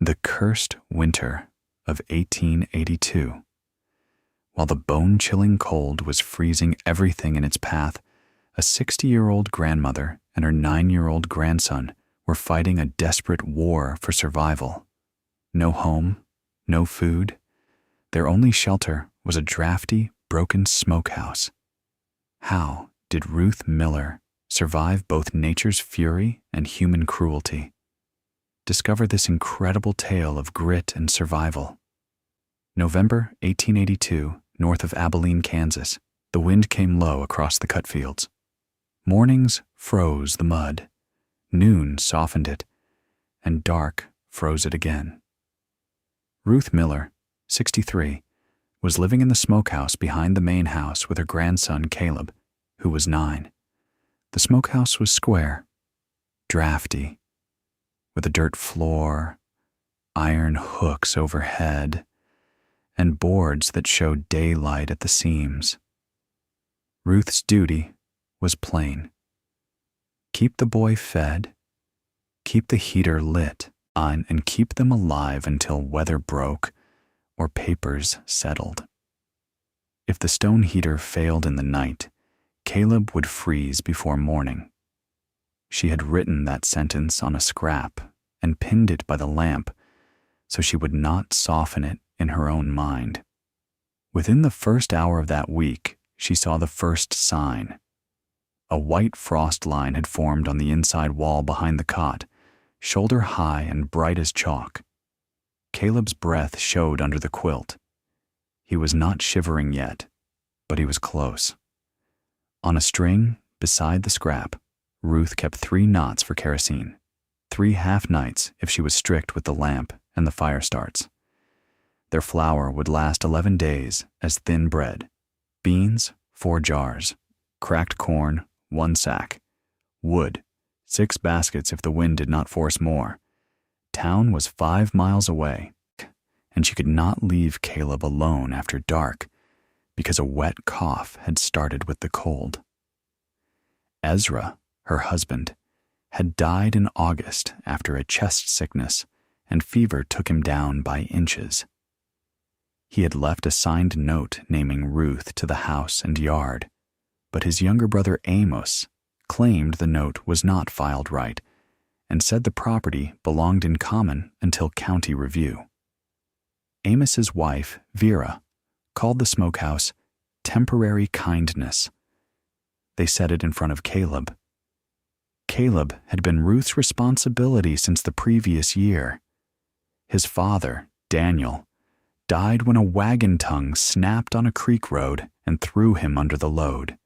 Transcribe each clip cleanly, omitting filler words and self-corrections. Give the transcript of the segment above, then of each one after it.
The cursed winter of 1882. While the bone-chilling cold was freezing everything in its path, a 60-year-old grandmother and her 9-year-old grandson were fighting a desperate war for survival. No home, no food. Their only shelter was a drafty, broken smokehouse. How did Ruth Miller survive both nature's fury and human cruelty? Discover this incredible tale of grit and survival. November 1882, north of Abilene, Kansas. The wind came low across the cut fields. Mornings froze the mud. Noon softened it, and dark froze it again. Ruth Miller, 63, was living in the smokehouse behind the main house with her grandson Caleb, who was 9. The smokehouse was square, drafty, with a dirt floor, iron hooks overhead, and boards that showed daylight at the seams. Ruth's duty was plain. Keep the boy fed, keep the heater lit on, and keep them alive until weather broke or papers settled. If the stone heater failed in the night, Caleb would freeze before morning. She had written that sentence on a scrap and pinned it by the lamp so she would not soften it in her own mind. Within the first hour of that week, she saw the first sign. A white frost line had formed on the inside wall behind the cot, shoulder high and bright as chalk. Caleb's breath showed under the quilt. He was not shivering yet, but he was close. On a string beside the scrap, Ruth kept 3 knots for kerosene, 3 half nights if she was strict with the lamp and the fire starts. Their flour would last 11 days as thin bread, beans 4 jars, cracked corn 1 sack, wood 6 baskets if the wind did not force more. Town was 5 miles away, and she could not leave Caleb alone after dark because a wet cough had started with the cold. Ezra, her husband, had died in August after a chest sickness, and fever took him down by inches. He had left a signed note naming Ruth to the house and yard, but his younger brother Amos claimed the note was not filed right and said the property belonged in common until county review. Amos's wife, Vera, called the smokehouse temporary kindness. They said it in front of Caleb. Caleb had been Ruth's responsibility since the previous year. His father, Daniel, died when a wagon tongue snapped on a creek road and threw him under the load.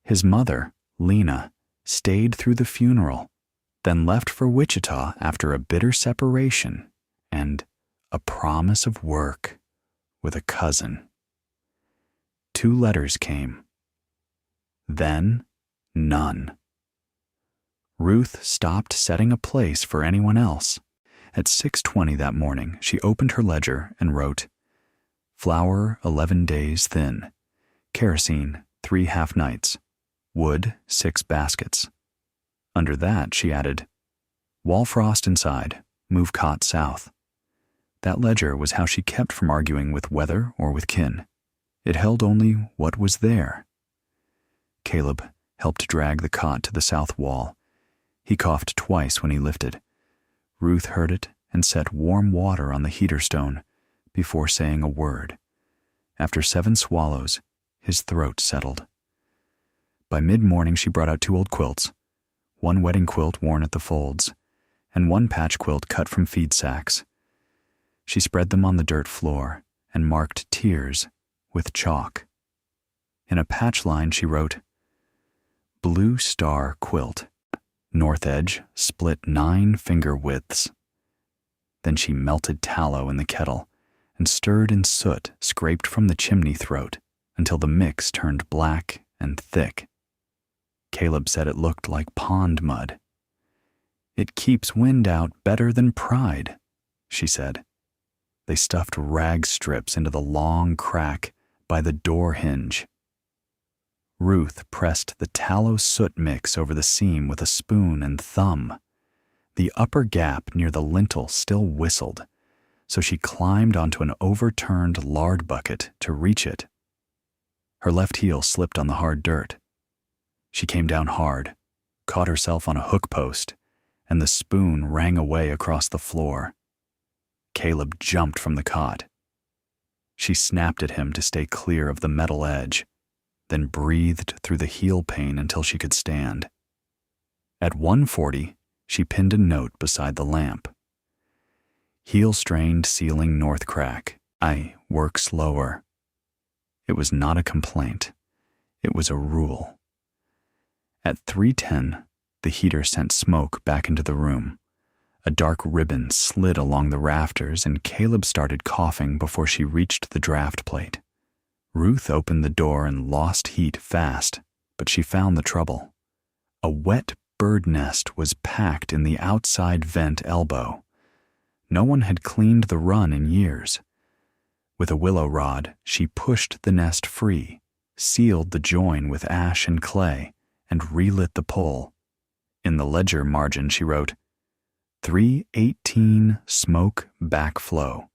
His mother, Lena, stayed through the funeral, then left for Wichita after a bitter separation and a promise of work with a cousin. 2 letters came. Then, none. Ruth stopped setting a place for anyone else. At 6:20 that morning, she opened her ledger and wrote, flour 11 days thin, kerosene 3 half nights, wood 6 baskets. Under that, she added, wall frost inside, move cot south. That ledger was how she kept from arguing with weather or with kin. It held only what was there. Caleb helped drag the cot to the south wall. He coughed twice when he lifted. Ruth heard it and set warm water on the heater stone before saying a word. After 7 swallows, his throat settled. By mid-morning, she brought out 2 old quilts, 1 wedding quilt worn at the folds, and 1 patch quilt cut from feed sacks. She spread them on the dirt floor and marked tiers with chalk. In a patch line, she wrote, Blue Star Quilt, north edge split 9 finger widths. Then she melted tallow in the kettle and stirred in soot scraped from the chimney throat until the mix turned black and thick. Caleb said it looked like pond mud. It keeps wind out better than pride, she said. They stuffed rag strips into the long crack by the door hinge. Ruth pressed the tallow soot mix over the seam with a spoon and thumb. The upper gap near the lintel still whistled, so she climbed onto an overturned lard bucket to reach it. Her left heel slipped on the hard dirt. She came down hard, caught herself on a hook post, and the spoon rang away across the floor. Caleb jumped from the cot. She snapped at him to stay clear of the metal edge, then breathed through the heel pain until she could stand. At 1:40, she pinned a note beside the lamp. Heel-strained ceiling north crack. I work slower. It was not a complaint. It was a rule. At 3:10, the heater sent smoke back into the room. A dark ribbon slid along the rafters, and Caleb started coughing before she reached the draft plate. Ruth opened the door and lost heat fast, but she found the trouble. A wet bird nest was packed in the outside vent elbow. No one had cleaned the run in years. With a willow rod, she pushed the nest free, sealed the join with ash and clay, and relit the pole. In the ledger margin, she wrote, 3:18 smoke backflow.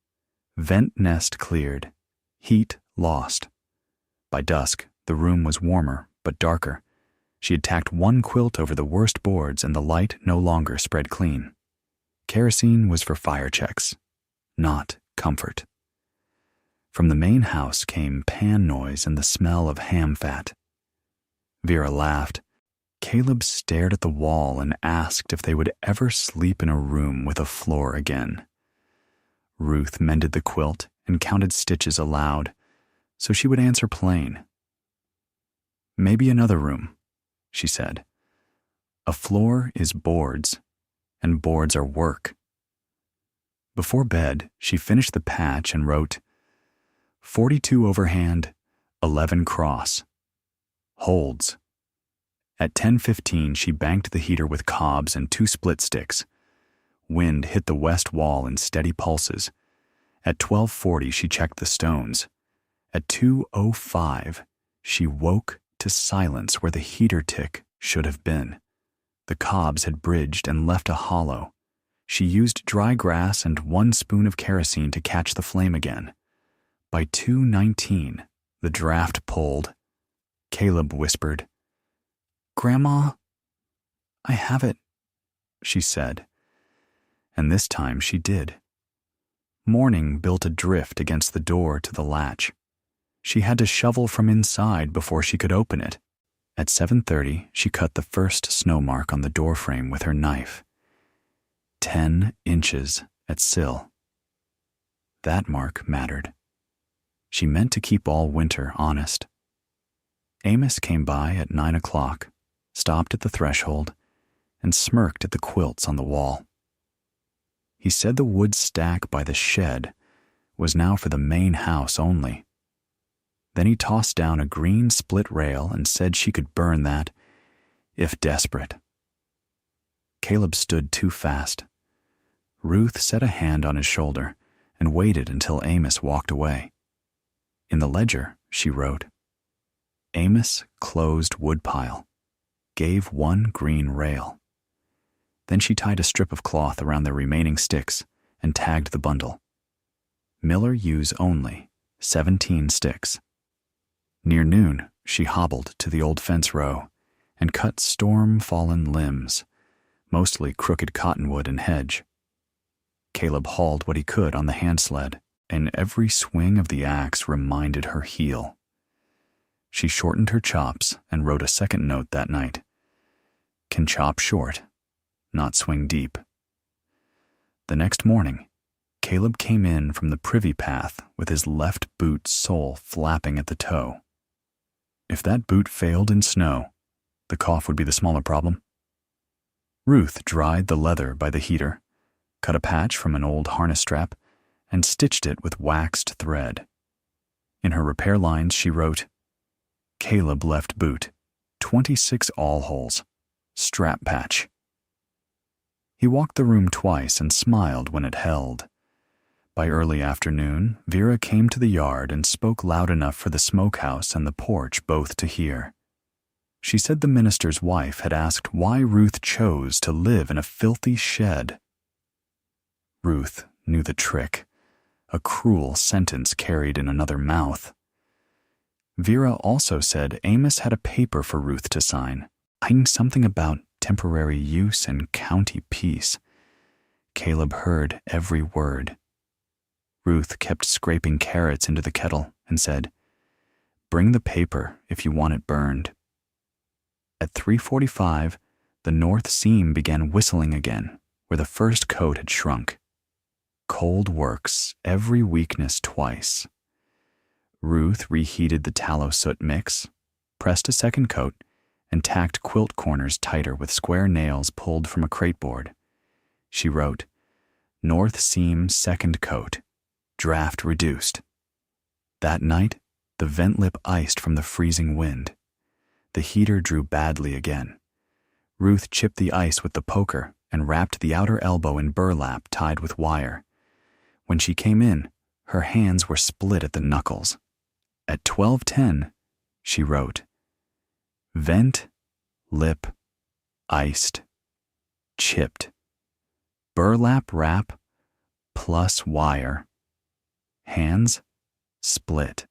Vent nest cleared. Heat lost. By dusk, the room was warmer, but darker. She had tacked one quilt over the worst boards, and the light no longer spread clean. Kerosene was for fire checks, not comfort. From the main house came pan noise and the smell of ham fat. Vera laughed. Caleb stared at the wall and asked if they would ever sleep in a room with a floor again. Ruth mended the quilt and counted stitches aloud, so she would answer plain. Maybe another room, she said. A floor is boards, and boards are work. Before bed, she finished the patch and wrote, 42 overhand, 11 cross. Holds. At 10:15, she banked the heater with cobs and 2 split sticks. Wind hit the west wall in steady pulses. At 12:40, she checked the stones. At 2:05, she woke to silence where the heater tick should have been. The cobs had bridged and left a hollow. She used dry grass and 1 spoon of kerosene to catch the flame again. By 2:19, the draft pulled. Caleb whispered, "Grandma, I have it," she said. And this time she did. Morning built a drift against the door to the latch. She had to shovel from inside before she could open it. At 7:30, she cut the first snow mark on the doorframe with her knife. 10 inches at sill. That mark mattered. She meant to keep all winter honest. Amos came by at 9 o'clock, stopped at the threshold, and smirked at the quilts on the wall. He said the wood stack by the shed was now for the main house only. Then he tossed down a green split rail and said she could burn that, if desperate. Caleb stood too fast. Ruth set a hand on his shoulder and waited until Amos walked away. In the ledger, she wrote, Amos closed woodpile, gave 1 green rail. Then she tied a strip of cloth around the remaining sticks and tagged the bundle. Miller use only, 17 sticks. Near noon, she hobbled to the old fence row and cut storm-fallen limbs, mostly crooked cottonwood and hedge. Caleb hauled what he could on the hand sled, and every swing of the axe reminded her heel. She shortened her chops and wrote a second note that night. Can chop short, not swing deep. The next morning, Caleb came in from the privy path with his left boot sole flapping at the toe. If that boot failed in snow, the cough would be the smaller problem. Ruth dried the leather by the heater, cut a patch from an old harness strap, and stitched it with waxed thread. In her repair lines, she wrote, Caleb left boot, 26 awl holes, strap patch. He walked the room twice and smiled when it held. By early afternoon, Vera came to the yard and spoke loud enough for the smokehouse and the porch both to hear. She said the minister's wife had asked why Ruth chose to live in a filthy shed. Ruth knew the trick, a cruel sentence carried in another mouth. Vera also said Amos had a paper for Ruth to sign, hiding something about temporary use and county peace. Caleb heard every word. Ruth kept scraping carrots into the kettle and said, "Bring the paper if you want it burned." At 3:45, the north seam began whistling again, where the first coat had shrunk. Cold works every weakness twice. Ruth reheated the tallow soot mix, pressed a second coat, and tacked quilt corners tighter with square nails pulled from a crateboard. She wrote, "North seam second coat, draft reduced." That night, the vent lip iced from the freezing wind. The heater drew badly again. Ruth chipped the ice with the poker and wrapped the outer elbow in burlap tied with wire. When she came in, her hands were split at the knuckles. At 12:10, she wrote, "Vent, lip, iced, chipped, burlap wrap, plus wire, hands, split."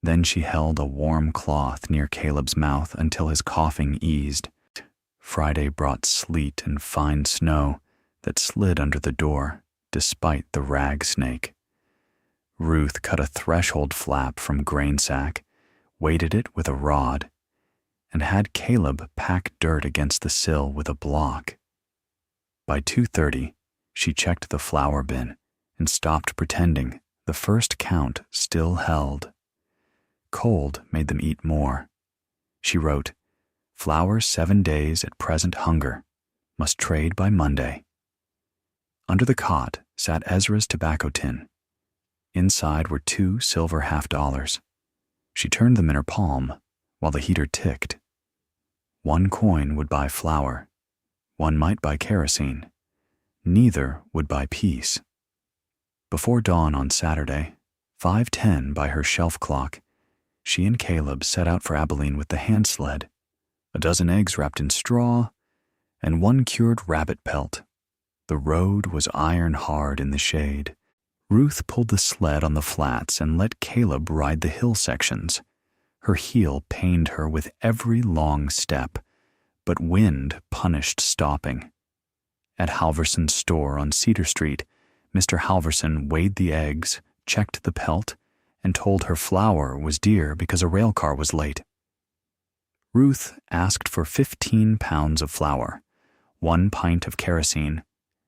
Then she held a warm cloth near Caleb's mouth until his coughing eased. Friday brought sleet and fine snow that slid under the door, despite the rag snake. Ruth cut a threshold flap from grain sack, weighted it with a rod, and had Caleb pack dirt against the sill with a block. By 2:30, she checked the flour bin and stopped pretending the first count still held. Cold made them eat more. She wrote, "Flour 7 days at present hunger, must trade by Monday." Under the cot sat Ezra's tobacco tin. Inside were 2 silver $half. She turned them in her palm while the heater ticked. 1 coin would buy flour. 1 might buy kerosene. Neither would buy peace. Before dawn on Saturday, 5:10 by her shelf clock, she and Caleb set out for Abilene with the hand sled, a dozen eggs wrapped in straw, and 1 cured rabbit pelt. The road was iron hard in the shade. Ruth pulled the sled on the flats and let Caleb ride the hill sections. Her heel pained her with every long step, but wind punished stopping. At Halverson's store on Cedar Street, Mr. Halverson weighed the eggs, checked the pelt, and told her flour was dear because a rail car was late. Ruth asked for 15 pounds of flour, 1 pint of kerosene,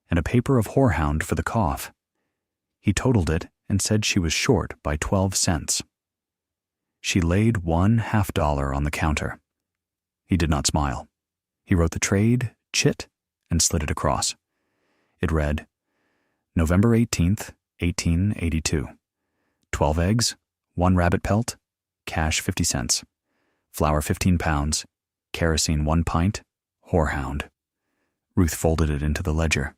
and a paper of horehound for the cough. He totaled it and said she was short by 12 cents. She laid $1 $half on the counter. He did not smile. He wrote the trade, chit, and slid it across. It read, November 18th, 1882. 12 eggs, 1 rabbit pelt, cash 50 cents. Flour 15 pounds, kerosene 1 pint, horehound. Ruth folded it into the ledger.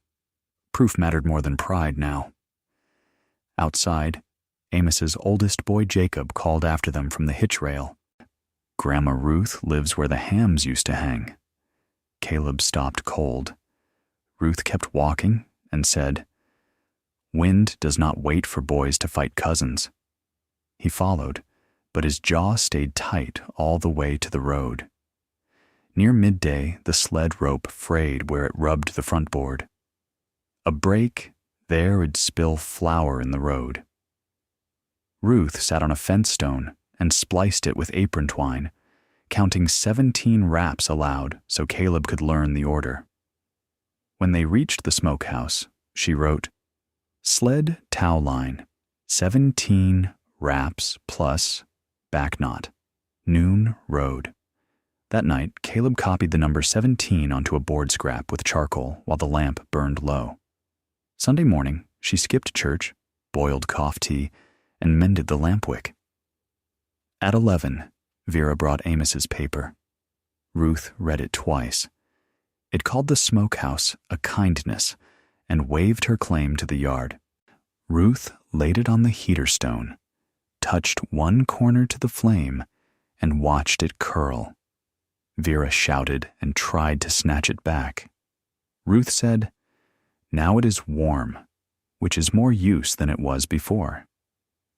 Proof mattered more than pride now. Outside, Amos's oldest boy Jacob called after them from the hitch rail. "Grandma Ruth lives where the hams used to hang." Caleb stopped cold. Ruth kept walking and said, "Wind does not wait for boys to fight cousins." He followed, but his jaw stayed tight all the way to the road. Near midday, the sled rope frayed where it rubbed the front board. A break, there it'd spill flour in the road. Ruth sat on a fence stone and spliced it with apron twine, counting 17 wraps aloud so Caleb could learn the order. When they reached the smokehouse, she wrote, "Sled tow line, 17 wraps plus back knot, noon road." That night, Caleb copied the number 17 onto a board scrap with charcoal while the lamp burned low. Sunday morning, she skipped church, boiled cough tea, and mended the lamp wick. At 11, Vera brought Amos's paper. Ruth read it twice. It called the smokehouse a kindness and waived her claim to the yard. Ruth laid it on the heater stone, touched 1 corner to the flame, and watched it curl. Vera shouted and tried to snatch it back. Ruth said, "Now it is warm," which is more use than it was before.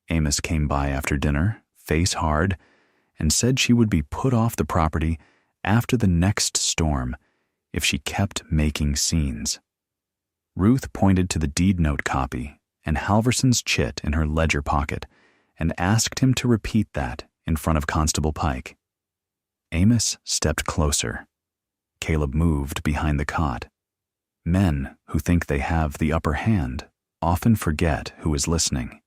Amos came by after dinner, face hard, and said she would be put off the property after the next storm if she kept making scenes. Ruth pointed to the deed note copy and Halverson's chit in her ledger pocket and asked him to repeat that in front of Constable Pike. Amos stepped closer. Caleb moved behind the cot. Men who think they have the upper hand often forget who is listening.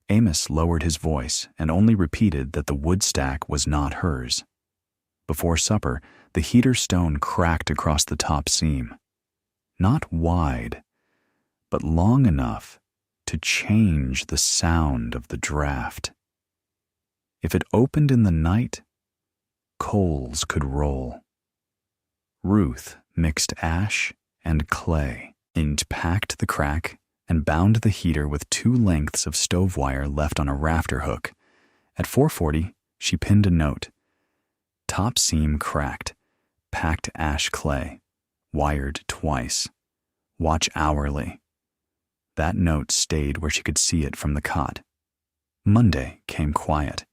Amos lowered his voice and only repeated that the wood stack was not hers. Before supper, the heater stone cracked across the top seam. Not wide, but long enough to change the sound of the draft. If it opened in the night, coals could roll. Ruth mixed ash and clay and packed the crack and bound the heater with 2 lengths of stove wire left on a rafter hook. At 4:40, she pinned a note. Top seam cracked, packed ash clay, wired twice. Watch hourly. That note stayed where she could see it from the cot. Monday came quiet,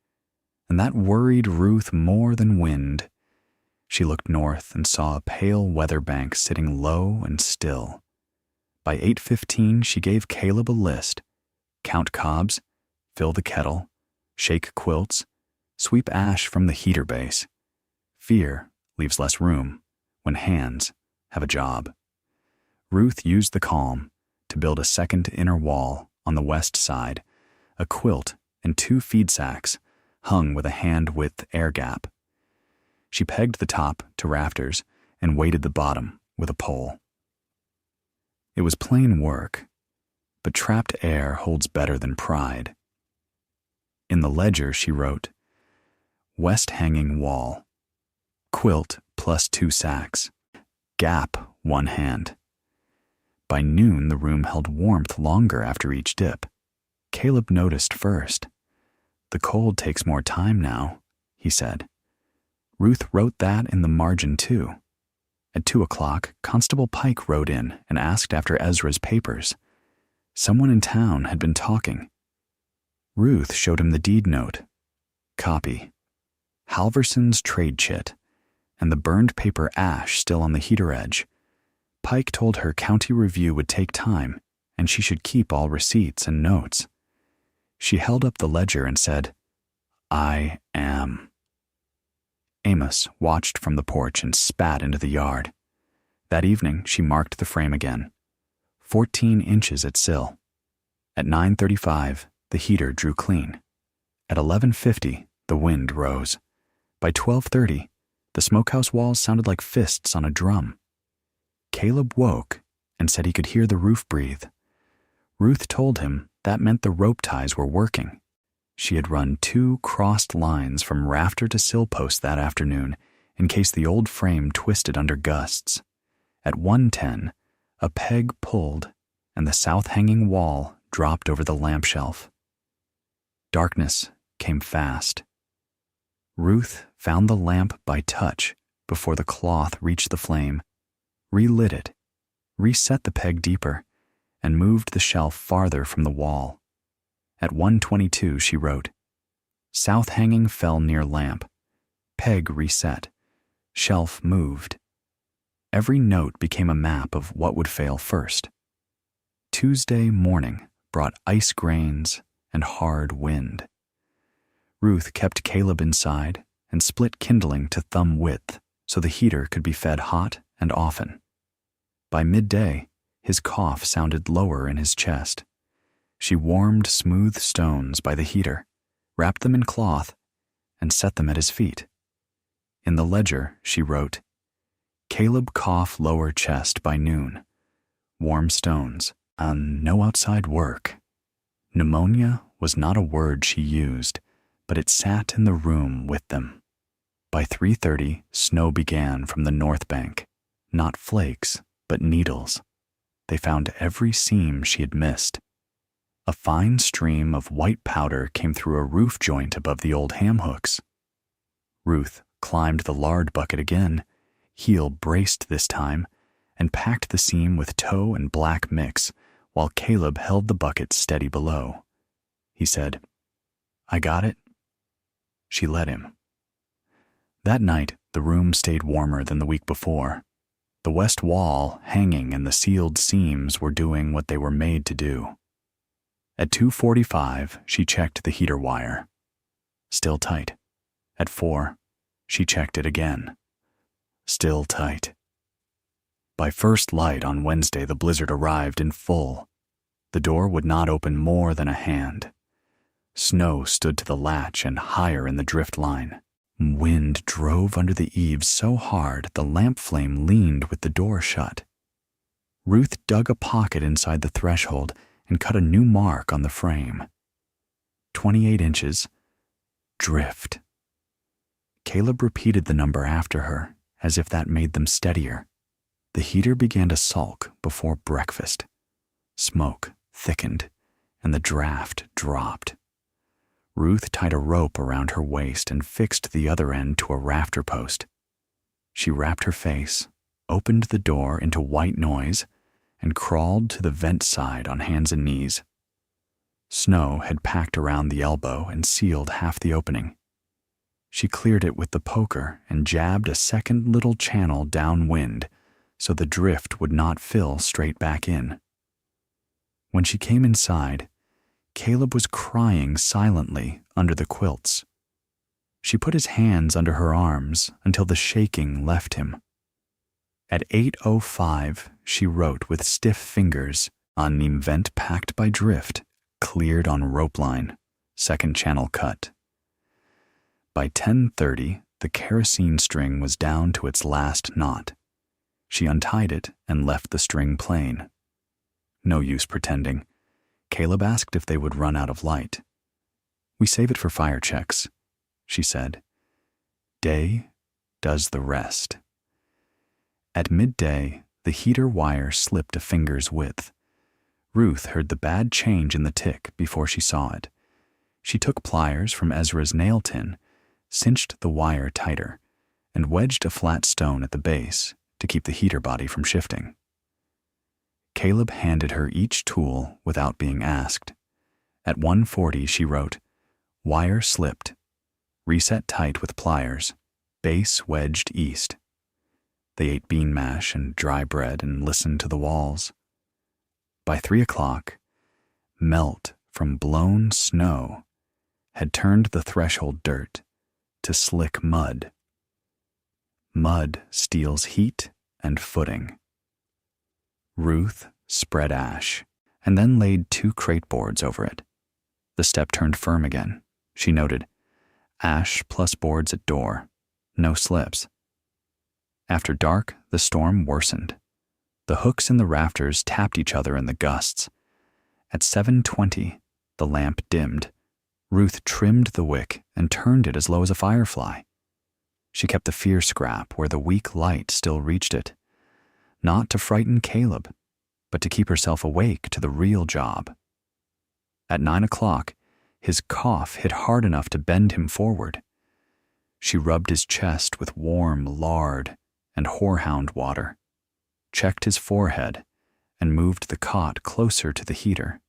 and that worried Ruth more than wind. She looked north and saw a pale weather bank sitting low and still. By 8:15, she gave Caleb a list. Count cobs, fill the kettle, shake quilts, sweep ash from the heater base. Fear leaves less room when hands have a job. Ruth used the calm to build a second inner wall on the west side, a quilt and 2 feed sacks hung with a hand-width air gap. She pegged the top to rafters and weighted the bottom with a pole. It was plain work, but trapped air holds better than pride. In the ledger, she wrote, "West hanging wall, quilt plus 2 sacks, gap 1 hand." By noon, the room held warmth longer after each dip. Caleb noticed first. "The cold takes more time now," he said. Ruth wrote that in the margin too. At 2 o'clock, Constable Pike rode in and asked after Ezra's papers. Someone in town had been talking. Ruth showed him the deed note. Copy. Halverson's trade chit, and the burned paper ash still on the heater edge. Pike told her County Review would take time, and she should keep all receipts and notes. She held up the ledger and said, "I am." Amos watched from the porch and spat into the yard. That evening, she marked the frame again. 14 inches at sill. At 9:35, the heater drew clean. At 11:50, the wind rose. By 12:30, the smokehouse walls sounded like fists on a drum. Caleb woke and said he could hear the roof breathe. Ruth told him that meant the rope ties were working. She had run 2 crossed lines from rafter to sill post that afternoon in case the old frame twisted under gusts. At 1:10, a peg pulled and the south-hanging wall dropped over the lamp shelf. Darkness came fast. Ruth found the lamp by touch before the cloth reached the flame, relit it, reset the peg deeper, and moved the shelf farther from the wall. At 1:22, she wrote, "South hanging fell near lamp. Peg reset. Shelf moved." Every note became a map of what would fail first. Tuesday morning brought ice grains and hard wind. Ruth kept Caleb inside and split kindling to thumb width so the heater could be fed hot and often. By midday, his cough sounded lower in his chest. She warmed smooth stones by the heater, wrapped them in cloth, and set them at his feet. In the ledger, she wrote, "Caleb cough lower chest by noon. Warm stones, and no outside work." Pneumonia was not a word she used, but it sat in the room with them. By 3:30, snow began from the north bank, not flakes, but needles. They found every seam she had missed. A fine stream of white powder came through a roof joint above the old ham hooks. Ruth climbed the lard bucket again, heel braced this time, and packed the seam with tow and black mix, while Caleb held the bucket steady below. He said, "I got it." She let him. That night, the room stayed warmer than the week before. The west wall, hanging, and the sealed seams were doing what they were made to do. At 2:45, she checked the heater wire. Still tight. At 4, she checked it again. Still tight. By first light on Wednesday, the blizzard arrived in full. The door would not open more than a hand. Snow stood to the latch and higher in the drift line. Wind drove under the eaves so hard the lamp flame leaned with the door shut. Ruth dug a pocket inside the threshold and cut a new mark on the frame. 28 inches. Drift. Caleb repeated the number after her, as if that made them steadier. The heater began to sulk before breakfast. Smoke thickened, and the draft dropped. Ruth tied a rope around her waist and fixed the other end to a rafter post. She wrapped her face, opened the door into white noise, and crawled to the vent side on hands and knees. Snow had packed around the elbow and sealed half the opening. She cleared it with the poker and jabbed a second little channel downwind so the drift would not fill straight back in. When she came inside, Caleb was crying silently under the quilts. She put his hands under her arms until the shaking left him. At 8:05, she wrote with stiff fingers on "nim vent packed by drift, cleared on rope line, second channel cut." By 10:30, the kerosene string was down to its last knot. She untied it and left the string plain. No use pretending. Caleb asked if they would run out of light. "We save it for fire checks," she said. "Day does the rest." At midday, the heater wire slipped a finger's width. Ruth heard the bad change in the tick before she saw it. She took pliers from Ezra's nail tin, cinched the wire tighter, and wedged a flat stone at the base to keep the heater body from shifting. Caleb handed her each tool without being asked. At 1:40, she wrote, "Wire slipped. Reset tight with pliers. Base wedged east." They ate bean mash and dry bread and listened to the walls. By 3:00, melt from blown snow had turned the threshold dirt to slick mud. Mud steals heat and footing. Ruth spread ash and then laid 2 crate boards over it. The step turned firm again. She noted, "Ash plus boards at door. No slips." After dark, the storm worsened. The hooks in the rafters tapped each other in the gusts. At 7:20, the lamp dimmed. Ruth trimmed the wick and turned it as low as a firefly. She kept the fear scrap where the weak light still reached it. Not to frighten Caleb, but to keep herself awake to the real job. At 9:00, his cough hit hard enough to bend him forward. She rubbed his chest with warm lard and horehound water, checked his forehead, and moved the cot closer to the heater.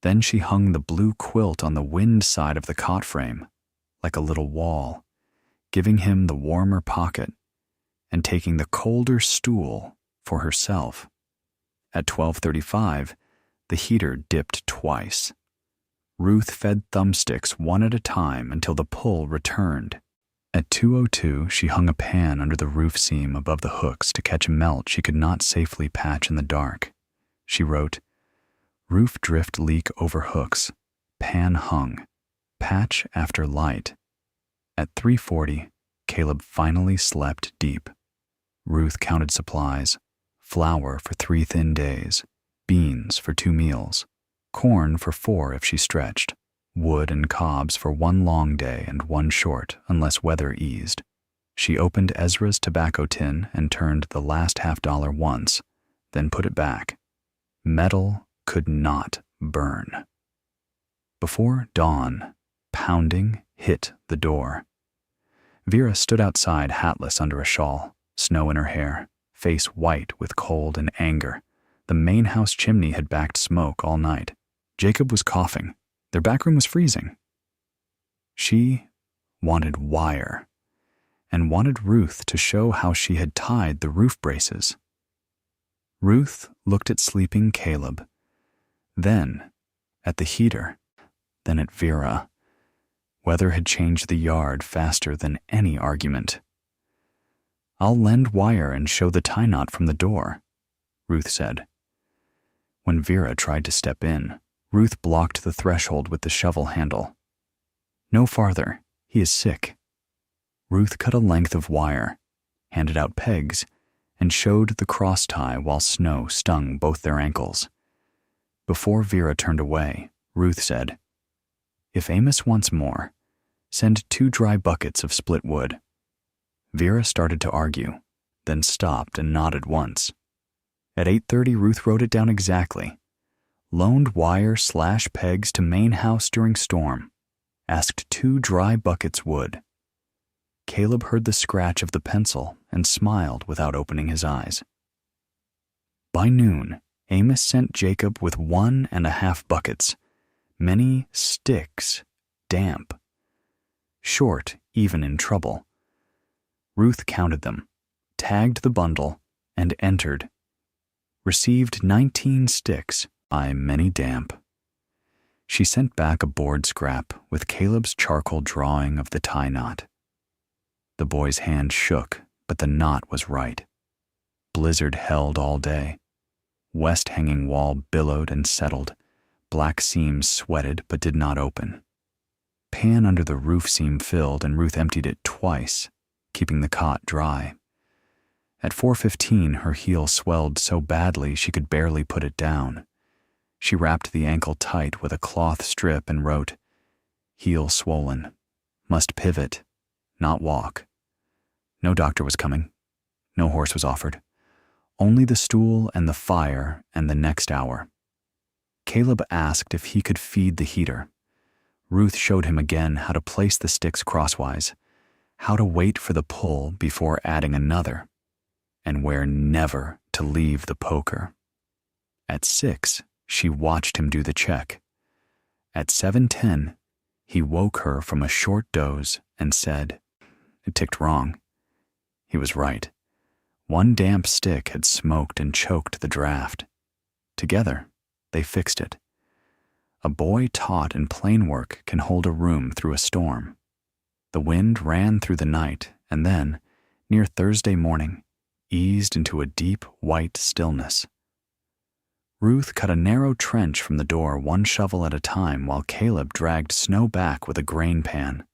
Then she hung the blue quilt on the wind side of the cot frame, like a little wall, giving him the warmer pocket and taking the colder stool for herself. At 12:35, the heater dipped twice. Ruth fed thumbsticks one at a time until the pull returned. At 2:02, she hung a pan under the roof seam above the hooks to catch a melt she could not safely patch in the dark. She wrote, "Roof drift leak over hooks, pan hung, patch after light." At 3:40, Caleb finally slept deep. Ruth counted supplies: flour for 3 thin days, beans for 2 meals, corn for 4 if she stretched, wood and cobs for 1 long day and 1 short unless weather eased. She opened Ezra's tobacco tin and turned the last $50 once, then put it back. Metal could not burn. Before dawn, pounding hit the door. Vera stood outside hatless under a shawl, snow in her hair, face white with cold and anger. The main house chimney had backed smoke all night. Jacob was coughing. Their back room was freezing. She wanted wire, and wanted Ruth to show how she had tied the roof braces. Ruth looked at sleeping Caleb, then at the heater, then at Vera. Weather had changed the yard faster than any argument. "I'll lend wire and show the tie knot from the door," Ruth said. When Vera tried to step in, Ruth blocked the threshold with the shovel handle. "No farther. He is sick." Ruth cut a length of wire, handed out pegs, and showed the cross tie while snow stung both their ankles. Before Vera turned away, Ruth said, "If Amos wants more, send 2 dry buckets of split wood." Vera started to argue, then stopped and nodded once. At 8:30, Ruth wrote it down exactly. Loaned wire / pegs to main house during storm. Asked 2 dry buckets wood. Caleb heard the scratch of the pencil and smiled without opening his eyes. By noon, Amos sent Jacob with 1.5 buckets, many sticks, damp. Short even in trouble. Ruth counted them, tagged the bundle, and entered. Received 19 sticks, many damp. She sent back a board scrap with Caleb's charcoal drawing of the tie knot. The boy's hand shook, but the knot was right. Blizzard held all day. West hanging wall billowed and settled. Black seams sweated but did not open. Pan under the roof seam filled, and Ruth emptied it twice, keeping the cot dry. At 4:15, her heel swelled so badly she could barely put it down. She wrapped the ankle tight with a cloth strip and wrote, "Heel swollen. Must pivot, not walk." No doctor was coming. No horse was offered. Only the stool and the fire and the next hour. Caleb asked if he could feed the heater. Ruth showed him again how to place the sticks crosswise, how to wait for the pull before adding another, and where never to leave the poker. At 6, she watched him do the check. At 7:10, he woke her from a short doze and said, it ticked wrong. He was right. 1 damp stick had smoked and choked the draft. Together, they fixed it. A boy taught in plane work can hold a room through a storm. The wind ran through the night and then, near Thursday morning, eased into a deep white stillness. Ruth cut a narrow trench from the door 1 shovel at a time while Caleb dragged snow back with a grain pan.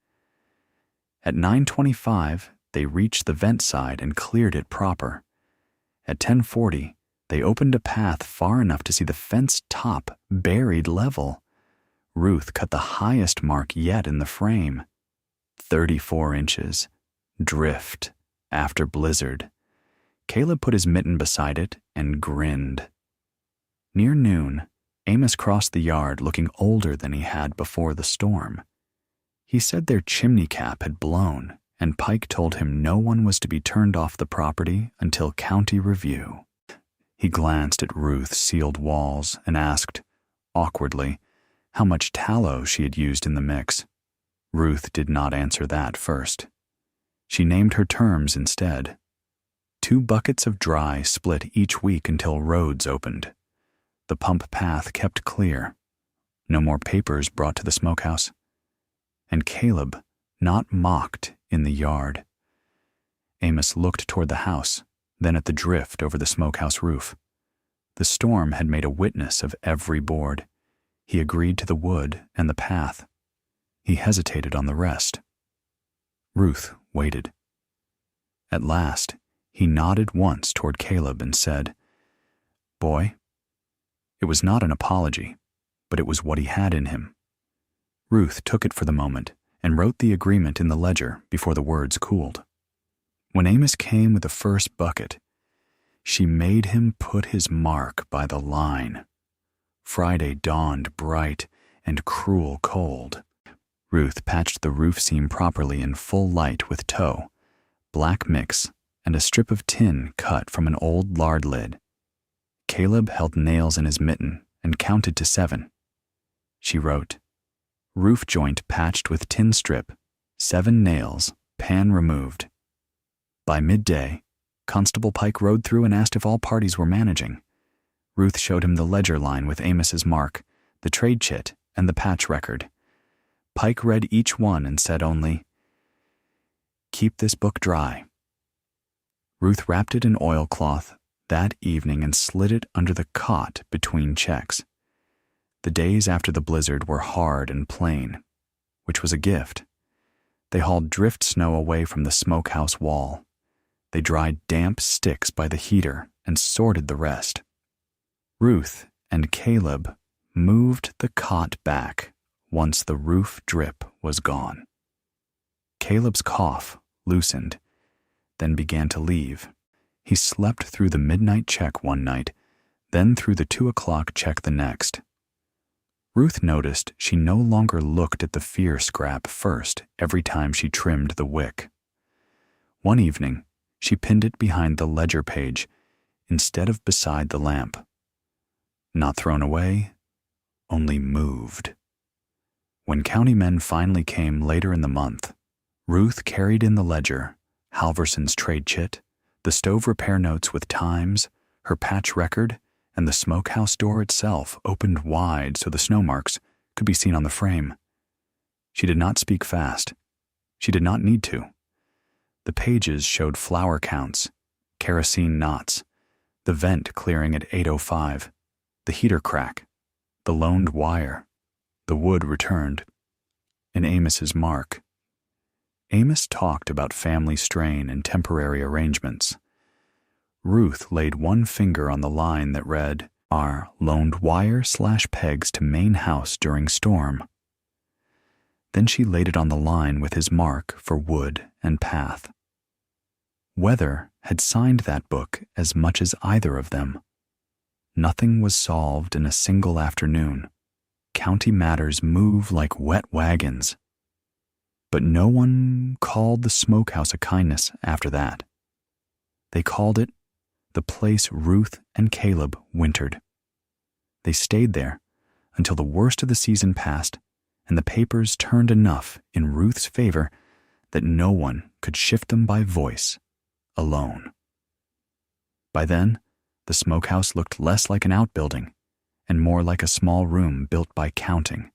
At 9:25, they reached the vent side and cleared it proper. At 10:40, they opened a path far enough to see the fence top buried level. Ruth cut the highest mark yet in the frame. 34 inches. Drift. After blizzard. Caleb put his mitten beside it and grinned. Near noon, Amos crossed the yard looking older than he had before the storm. He said their chimney cap had blown, and Pike told him no one was to be turned off the property until county review. He glanced at Ruth's sealed walls and asked, awkwardly, how much tallow she had used in the mix. Ruth did not answer that first. She named her terms instead. 2 buckets of dry split each week until roads opened. The pump path kept clear. No more papers brought to the smokehouse. And Caleb not mocked in the yard. Amos looked toward the house, then at the drift over the smokehouse roof. The storm had made a witness of every board. He agreed to the wood and the path. He hesitated on the rest. Ruth waited. At last, he nodded once toward Caleb and said, "Boy." It was not an apology, but it was what he had in him. Ruth took it for the moment and wrote the agreement in the ledger before the words cooled. When Amos came with the first bucket, she made him put his mark by the line. Friday dawned bright and cruel cold. Ruth patched the roof seam properly in full light with tow, black mix, and a strip of tin cut from an old lard lid. Caleb held nails in his mitten and counted to 7. She wrote, "Roof joint patched with tin strip, 7 nails, pan removed." By midday, Constable Pike rode through and asked if all parties were managing. Ruth showed him the ledger line with Amos's mark, the trade chit, and the patch record. Pike read each one and said only, "Keep this book dry." Ruth wrapped it in oilcloth that evening and slid it under the cot between checks. The days after the blizzard were hard and plain, which was a gift. They hauled drift snow away from the smokehouse wall. They dried damp sticks by the heater and sorted the rest. Ruth and Caleb moved the cot back once the roof drip was gone. Caleb's cough loosened, then began to leave. He slept through the midnight check one night, then through the 2 o'clock check the next. Ruth noticed she no longer looked at the fear scrap first every time she trimmed the wick. One evening, she pinned it behind the ledger page instead of beside the lamp. Not thrown away, only moved. When county men finally came later in the month, Ruth carried in the ledger, Halverson's trade chit, the stove repair notes with times, her patch record, and the smokehouse door itself opened wide so the snow marks could be seen on the frame. She did not speak fast. She did not need to. The pages showed flour counts, kerosene knots, the vent clearing at 8:05, the heater crack, the loaned wire, the wood returned, and Amos's mark. Amos talked about family strain and temporary arrangements. Ruth laid one finger on the line that read, "Our loaned wire/pegs to main house during storm." Then she laid it on the line with his mark for wood and path. Weather had signed that book as much as either of them. Nothing was solved in a single afternoon. County matters move like wet wagons. But no one called the smokehouse a kindness after that. They called it the place Ruth and Caleb wintered. They stayed there until the worst of the season passed and the papers turned enough in Ruth's favor that no one could shift them by voice alone. By then, the smokehouse looked less like an outbuilding and more like a small room built by counting.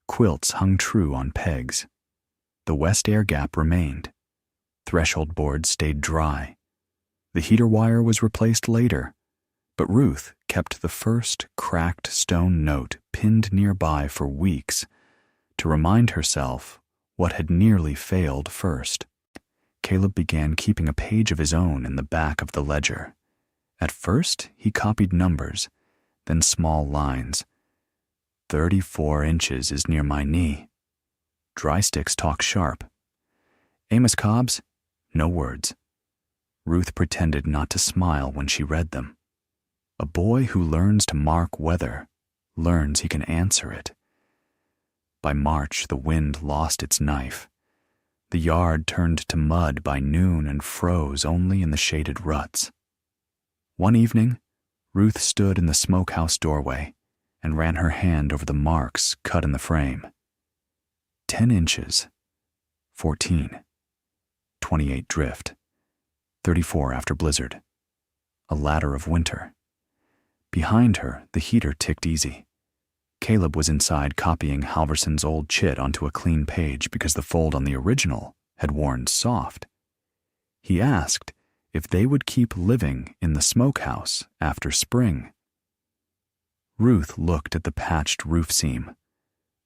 Quilts hung true on pegs. The west air gap remained. Threshold boards stayed dry. The heater wire was replaced later, but Ruth kept the first cracked stone note pinned nearby for weeks to remind herself what had nearly failed first. Caleb began keeping a page of his own in the back of the ledger. At first, he copied numbers, then small lines. 34 inches is near my knee. Dry sticks talk sharp. Amos Cobb's, no words. Ruth pretended not to smile when she read them. A boy who learns to mark weather learns he can answer it. By March, the wind lost its knife. The yard turned to mud by noon and froze only in the shaded ruts. One evening, Ruth stood in the smokehouse doorway and ran her hand over the marks cut in the frame. 10 inches, 14, 28 drift, 34 after blizzard, a ladder of winter. Behind her, the heater ticked easy. Caleb was inside copying Halverson's old chit onto a clean page because the fold on the original had worn soft. He asked if they would keep living in the smokehouse after spring. Ruth looked at the patched roof seam,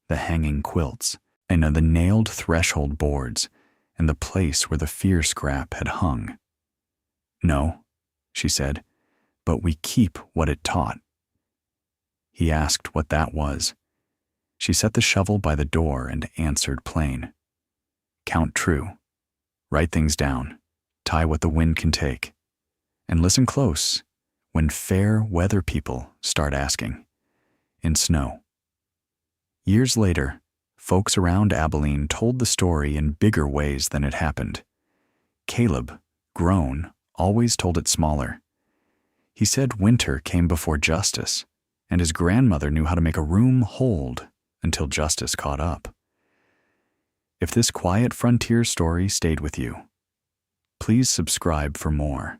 the hanging quilts, and the nailed threshold boards, and the place where the fear scrap had hung. "No," she said, "but we keep what it taught." He asked what that was. She set the shovel by the door and answered plain. "Count true. Write things down. Tie what the wind can take. And listen close when fair weather people start asking. In snow." Years later, folks around Abilene told the story in bigger ways than it happened. Caleb, grown, always told it smaller. He said winter came before justice, and his grandmother knew how to make a room hold until justice caught up. If this quiet frontier story stayed with you, please subscribe for more.